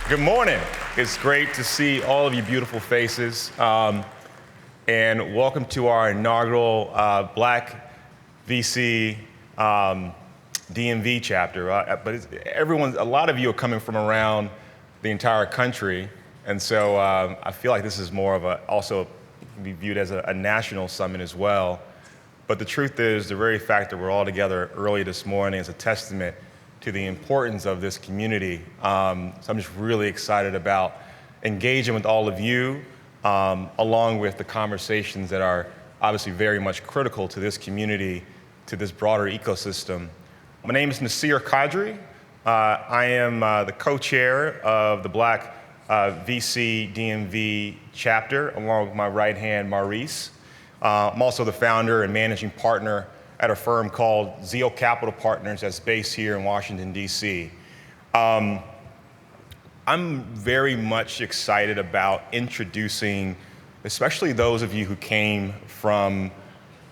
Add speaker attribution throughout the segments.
Speaker 1: Good morning. It's great to see all of you beautiful faces. And welcome to our inaugural Black VC DMV chapter. A lot of you are coming from around the entire country. And so I feel like this is more of also can be viewed as a national summit as well. But the truth is, the very fact that we're all together early this morning is a testament to the importance of this community. So I'm just really excited about engaging with all of you, along with the conversations that are obviously very much critical to this community, to this broader ecosystem. My name is Nasir Qadree. I am the co-chair of the Black VC DMV chapter, along with my right hand, Maurice. I'm also the founder and managing partner at a firm called Zeo Capital Partners that's based here in Washington, D.C. I'm very much excited about introducing, especially those of you who came from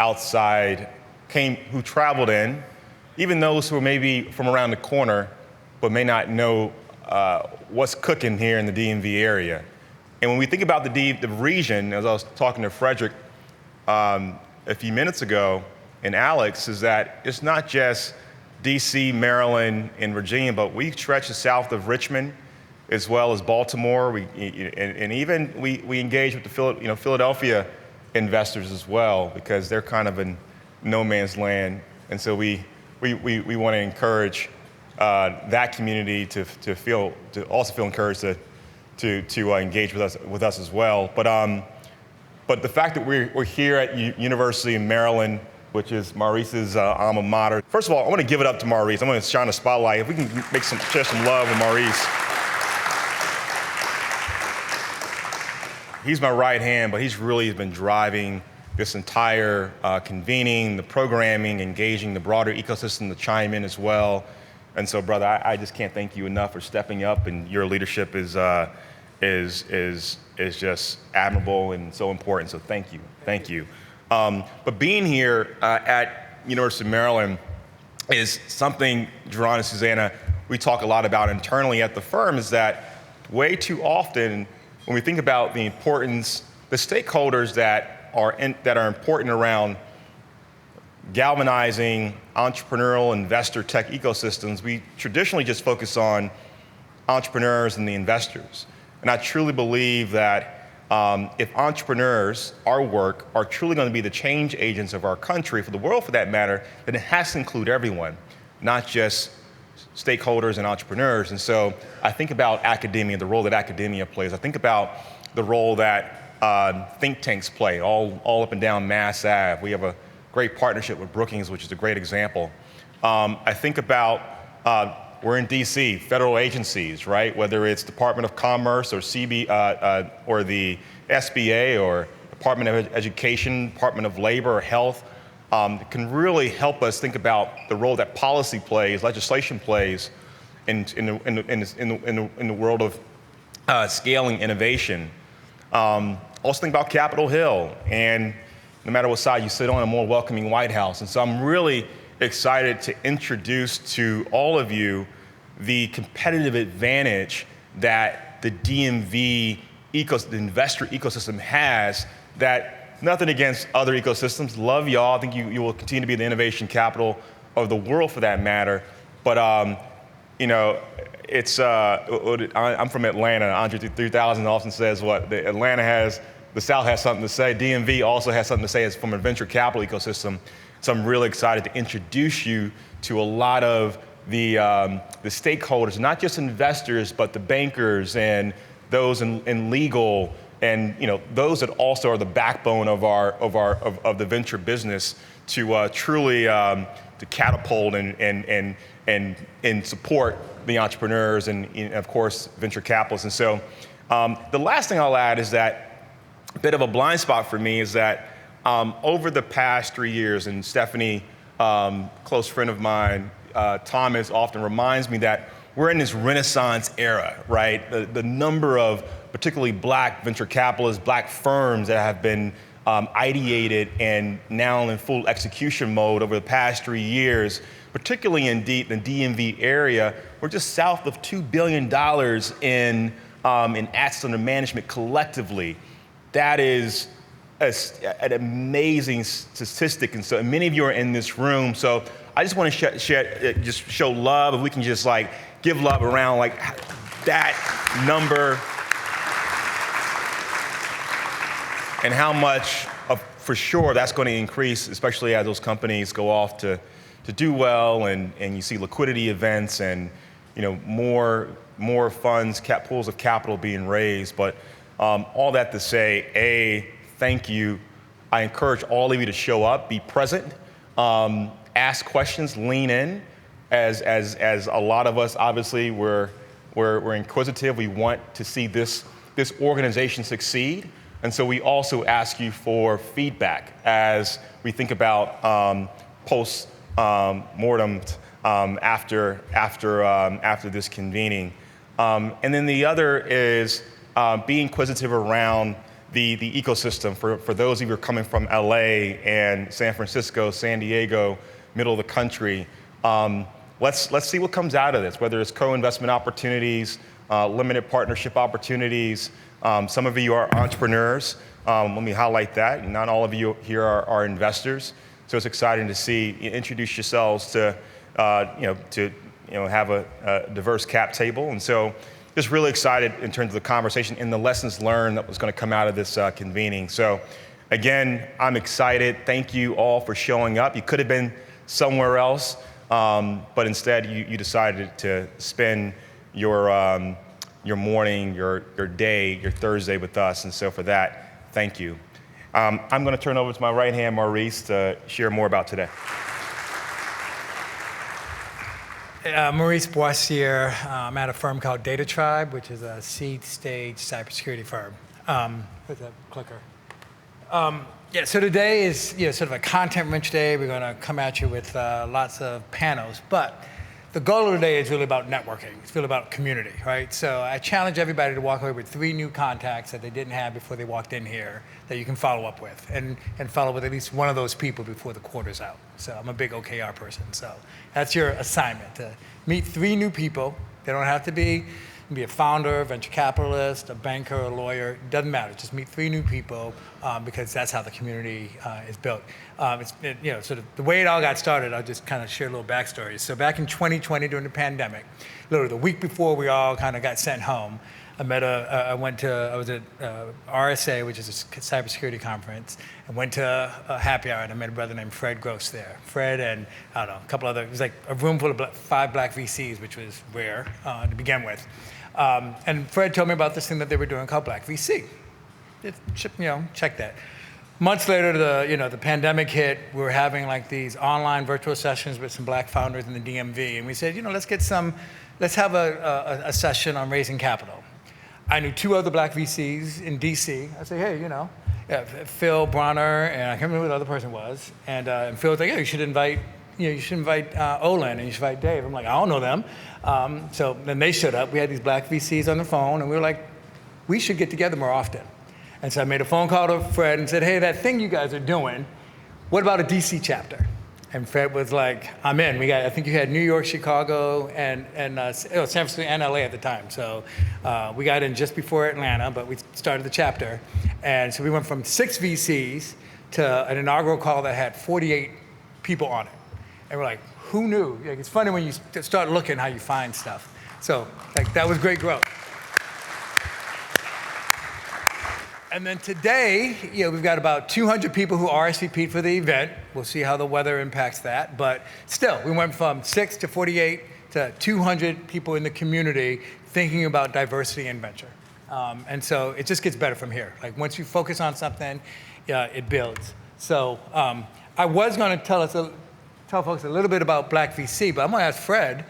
Speaker 1: outside, who traveled in, even those who are maybe from around the corner, but may not know what's cooking here in the DMV area. And when we think about the region, as I was talking to Frederick a few minutes ago, and Alex, is that it's not just DC, Maryland, and Virginia, but we stretch the south of Richmond as well as Baltimore. We engage with the Philadelphia investors as well, because they're kind of in no man's land. And so we want to encourage that community to also feel encouraged to engage with us as well. But the fact that we're here at University of Maryland, which is Maurice's alma mater. First of all, I want to give it up to Maurice. I'm going to shine a spotlight. If we can share some love with Maurice. He's my right hand, but he's really been driving this entire convening, the programming, engaging the broader ecosystem to chime in as well. And so, brother, I just can't thank you enough for stepping up, and your leadership is just admirable and so important. So thank you. But being here at University of Maryland is something, Jerron and Susanna, we talk a lot about internally at the firm, is that way too often when we think about the importance, the stakeholders that are important around galvanizing entrepreneurial investor tech ecosystems, we traditionally just focus on entrepreneurs and the investors. And I truly believe that if entrepreneurs, our work, are truly going to be the change agents of our country, for the world for that matter, then it has to include everyone, not just stakeholders and entrepreneurs. And so I think about academia, the role that academia plays. I think about the role that think tanks play all up and down Mass Ave. We have a great partnership with Brookings, which is a great example. I think about we're in DC, federal agencies, right? Whether it's Department of Commerce or or the SBA or Department of Education, Department of Labor or Health, can really help us think about the role that policy plays, legislation plays in the world of scaling innovation. Also think about Capitol Hill, and no matter what side you sit on, a more welcoming White House. And so I'm really excited to introduce to all of you the competitive advantage that the DMV the investor ecosystem has, that nothing against other ecosystems. Love y'all. I think you will continue to be the innovation capital of the world for that matter. But it's I'm from Atlanta. Andre 3000 often says the South has something to say. DMV also has something to say as from a venture capital ecosystem. So I'm really excited to introduce you to a lot of the stakeholders, not just investors, but the bankers and those in legal, and those that also are the backbone of the venture business to truly to catapult and support the entrepreneurs and of course venture capitalists. And so the last thing I'll add is that a bit of a blind spot for me is that over the past 3 years, and Stephanie, close friend of mine, Thomas, often reminds me that we're in this Renaissance era, right? The number of particularly Black venture capitalists, Black firms that have been ideated and now in full execution mode over the past 3 years, particularly in the DMV area. We're just south of $2 billion in assets under management collectively. That is an amazing statistic, and so many of you are in this room. So I just want to just show love. If we can just like give love around like that number, and how much for sure that's going to increase, especially as those companies go off to do well, and you see liquidity events and more funds, pools of capital being raised. But all that to say, thank you. I encourage all of you to show up, be present, ask questions, lean in. As a lot of us, obviously, we're inquisitive. We want to see this organization succeed. And so we also ask you for feedback as we think about post-mortem after this convening. And then the other is be inquisitive around the ecosystem. For those of you who are coming from LA and San Francisco, San Diego, middle of the country, let's see what comes out of this, whether it's co-investment opportunities, limited partnership opportunities. Some of you are entrepreneurs. Let me highlight that. Not all of you here are investors. So it's exciting to see introduce yourselves to have a diverse cap table. And so just really excited in terms of the conversation and the lessons learned that was going to come out of this convening. So again, I'm excited. Thank you all for showing up. You could have been somewhere else, but instead you decided to spend your morning, your day, your Thursday with us. And so for that, thank you. I'm going to turn over to my right hand, Maurice, to share more about today.
Speaker 2: Maurice Boissiere. I'm at a firm called Data Tribe, which is a seed stage cybersecurity firm. With a clicker. So today is sort of a content-rich day. We're going to come at you with lots of panels, but the goal of the day is really about networking. It's really about community, right? So I challenge everybody to walk away with 3 new contacts that they didn't have before they walked in here that you can follow up with, and follow with at least one of those people before the quarter's out. So I'm a big OKR person. So that's your assignment, to meet 3 new people. They don't have to be a founder, venture capitalist, a banker, a lawyer. It doesn't matter. Just meet 3 new people because that's how the community is built. Sort of the way it all got started, I'll just kind of share a little backstory. So back in 2020 during the pandemic, literally the week before we all kind of got sent home, I was at RSA, which is a cybersecurity conference, and went to a happy hour, and I met a brother named Fred Groce there. Fred and, I don't know, a couple other, it was like a room full of 5 black VCs, which was rare to begin with. And Fred told me about this thing that they were doing called Black VC. Check that. Months later, the pandemic hit. We were having like these online virtual sessions with some black founders in the DMV, and we said, let's have a session on raising capital. I knew 2 other black VCs in DC. I said, hey, Phil Bronner, and I can't remember who the other person was. And Phil was like, you should invite Olin, and you should invite Dave. I'm like, I don't know them. So then they showed up. We had these black VCs on the phone, and we were like, we should get together more often. And so I made a phone call to Fred and said, hey, that thing you guys are doing, what about a DC chapter? And Fred was like, I'm in. I think you had New York, Chicago, and San Francisco and LA at the time. So we got in just before Atlanta, but we started the chapter. And so we went from 6 VCs to an inaugural call that had 48 people on it. And we're like, who knew? It's funny when you start looking how you find stuff. So that was great growth. And then today, we've got about 200 people who RSVP'd for the event. We'll see how the weather impacts that. But still, we went from 6 to 48 to 200 people in the community thinking about diversity and venture. And so it just gets better from here. Like once you focus on something, it builds. So I was going to tell folks a little bit about Black VC, but I'm going to ask Fred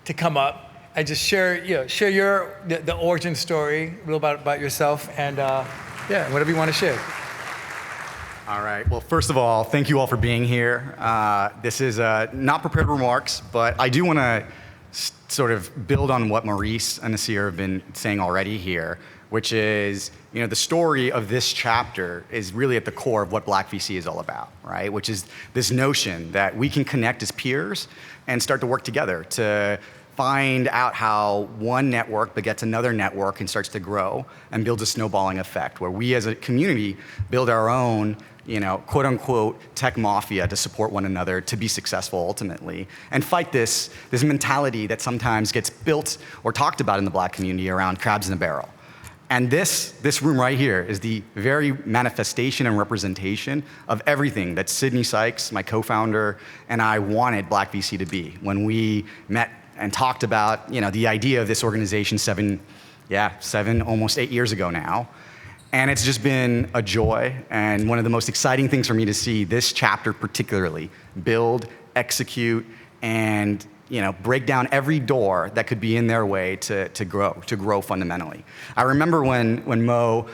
Speaker 2: to come up and just share the origin story, a little about yourself, and whatever you want to share.
Speaker 3: All right. Well, first of all, thank you all for being here. This is not prepared remarks, but I do want to sort of build on what Maurice and Nasir have been saying already here. which is, the story of this chapter is really at the core of what Black VC is all about, right? Which is this notion that we can connect as peers and start to work together to find out how one network begets another network and starts to grow and builds a snowballing effect where we as a community build our own, quote unquote tech mafia to support one another to be successful ultimately and fight this mentality that sometimes gets built or talked about in the Black community around crabs in a barrel. And this room right here is the very manifestation and representation of everything that Sydney Sykes, my co-founder, and I wanted Black VC to be when we met and talked about the idea of this organization seven, almost 8 years ago now. And it's just been a joy and one of the most exciting things for me to see this chapter particularly build, execute, and break down every door that could be in their way to grow fundamentally. I remember when Mo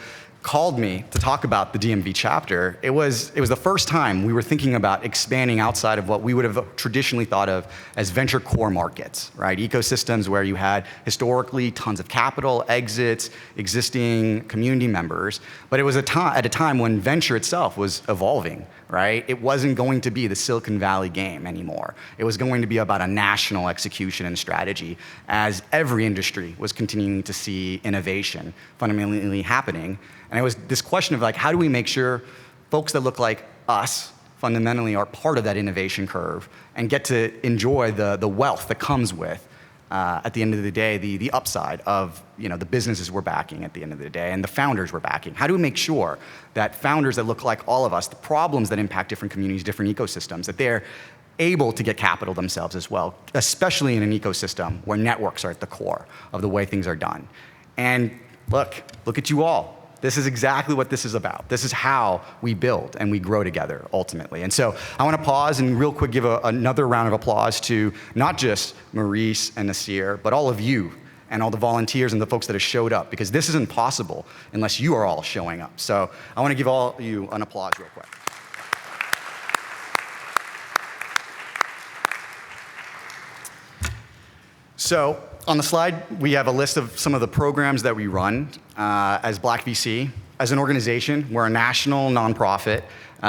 Speaker 3: called me to talk about the DMV chapter, it was the first time we were thinking about expanding outside of what we would have traditionally thought of as venture core markets, right? Ecosystems where you had historically tons of capital, exits, existing community members, but it was at a time when venture itself was evolving, right? It wasn't going to be the Silicon Valley game anymore. It was going to be about a national execution and strategy as every industry was continuing to see innovation fundamentally happening. And it was this question of how do we make sure folks that look like us fundamentally are part of that innovation curve and get to enjoy the wealth that comes with, at the end of the day, the upside of the businesses we're backing at the end of the day and the founders we're backing. How do we make sure that founders that look like all of us, the problems that impact different communities, different ecosystems, that they're able to get capital themselves as well, especially in an ecosystem where networks are at the core of the way things are done. And look at you all. This is exactly what this is about. This is how we build and we grow together ultimately. And so I want to pause and real quick give another round of applause to not just Maurice and Nasir, but all of you and all the volunteers and the folks that have showed up, because this isn't possible unless you are all showing up. So I want to give all of you an applause real quick. So on the slide, we have a list of some of the programs that we run as Black VC. As an organization, we're a national nonprofit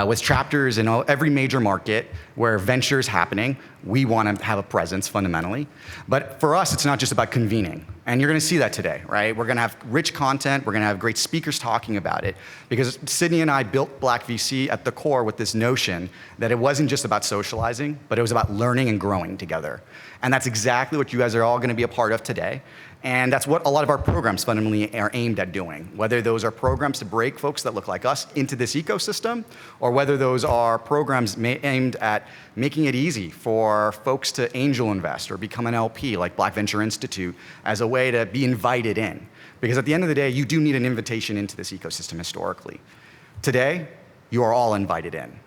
Speaker 3: with chapters in every major market where venture is happening. We want to have a presence fundamentally. But for us, it's not just about convening. And you're going to see that today, right? We're going to have rich content. We're going to have great speakers talking about it. Because Sydney and I built Black VC at the core with this notion that it wasn't just about socializing, but it was about learning and growing together. And that's exactly what you guys are all going to be a part of today. And that's what a lot of our programs fundamentally are aimed at doing, whether those are programs to break folks that look like us into this ecosystem, or whether those are programs aimed at making it easy for folks to angel invest or become an LP like Black Venture Institute as a way to be invited in. Because at the end of the day, you do need an invitation into this ecosystem historically. Today, you are all invited in.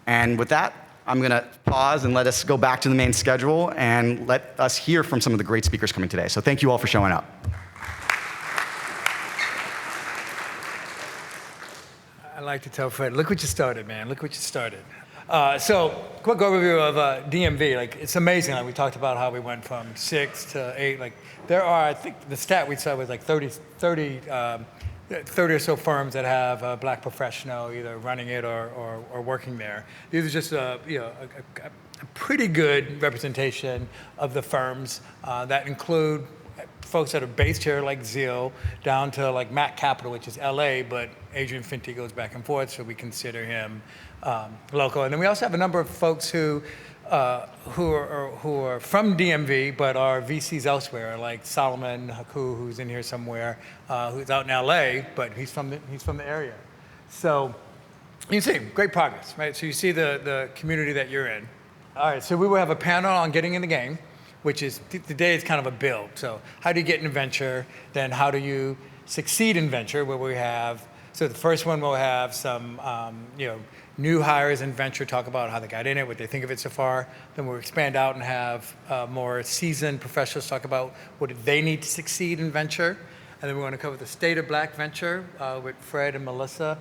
Speaker 3: And with that, I'm going to pause and let us go back to the main schedule and let us hear from some of the great speakers coming today. So thank you all for showing up.
Speaker 2: I like to tell Fred, look what you started, man. Look what you started. So quick overview of DMV. It's amazing. We talked about how we went from 6 to 8. There are, I think the stat we saw was 30 or so firms that have a Black professional either running it or working there. These are just a pretty good representation of the firms that include folks that are based here like Zeal down to Mac Capital, which is LA, but Adrian Finty goes back and forth, so we consider him local. And then we also have a number of folks who are from DMV but are VCs elsewhere, like Solomon Haku, who's in here somewhere, who's out in LA, but he's from the area. So you see great progress, right? So you see the community that you're in. All right, so we will have a panel on getting in the game, which is today is kind of a build. So how do you get in venture? Then how do you succeed in venture? Where we have so the first one we'll have some new hires in venture talk about how they got in it, what they think of it so far. Then we'll expand out and have more seasoned professionals talk about what do they need to succeed in venture. And then we're going to cover the state of Black venture with Fred and Melissa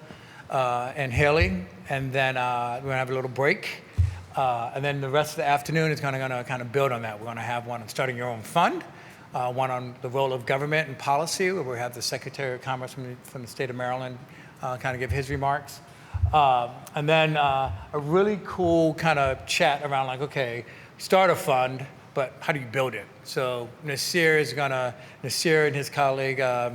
Speaker 2: and Haley. And then we're going to have a little break. And then the rest of the afternoon is going to kind of build on that. We're going to have one on starting your own fund. one on the role of government and policy, where we have the Secretary of Commerce from the state of Maryland kind of give his remarks. And then a really cool kind of chat around like, okay, start a fund, but how do you build it? So Nasir and his colleague, Jaron,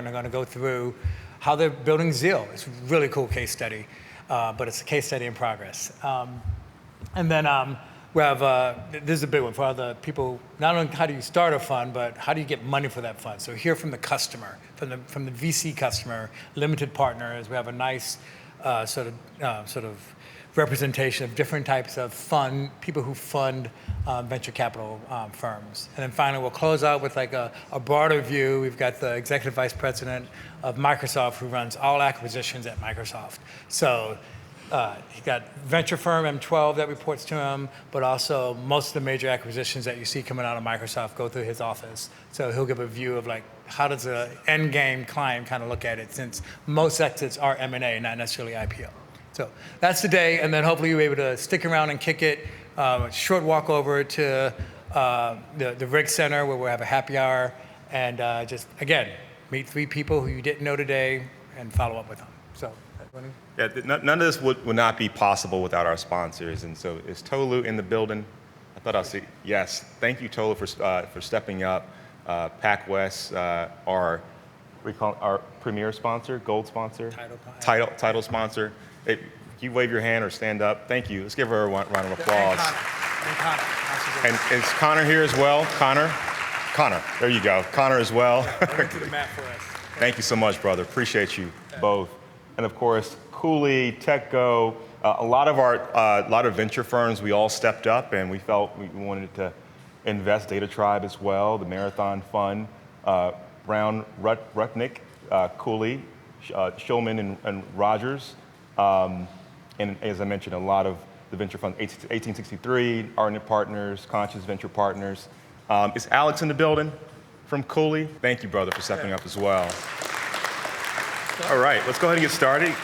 Speaker 2: are gonna go through how they're building Zeal. It's a really cool case study, but it's a case study in progress. And then we have, this is a big one for other people, not only how do you start a fund, but how do you get money for that fund? So hear from the customer, from the VC customer, limited partners. We have a nice sort of representation of different types of people who fund venture capital firms. And then finally, we'll close out with like a broader view. We've got the executive vice president of Microsoft who runs all acquisitions at Microsoft. So he got venture firm M12 that reports to him, but also most of the major acquisitions that you see coming out of Microsoft go through his office. So he'll give a view of like, how does the end game client kind of look at it, since most exits are M&A, not necessarily IPO. So that's the day, and then hopefully you'll be able to stick around and kick it. Short walk over to the Rig Center where we'll have a happy hour, and just, again, meet 3 people who you didn't know today and follow up with them. So,
Speaker 1: yeah, none of this would not be possible without our sponsors. And so is Tolu in the building? I thought I'll see. Yes, thank you, Tolu, for stepping up. PacWest, our premier sponsor, gold sponsor, title sponsor. Hey, you wave your hand or stand up. Thank you. Let's give her a round of applause. And is Connor here as well? Connor, there you go. Connor as well. Thank you so much, brother. Appreciate you both. And of course, Cooley, TechGo, a lot of venture firms, we all stepped up and we felt we wanted to invest. Data Tribe as well, the Marathon Fund, Brown, Rutnick, Cooley, Shulman and Rogers. And as I mentioned, a lot of the venture funds, 1863, Ardent Partners, Conscious Venture Partners. Is Alex in the building from Cooley? Thank you, brother, for stepping up as well. All right, let's go ahead and get started.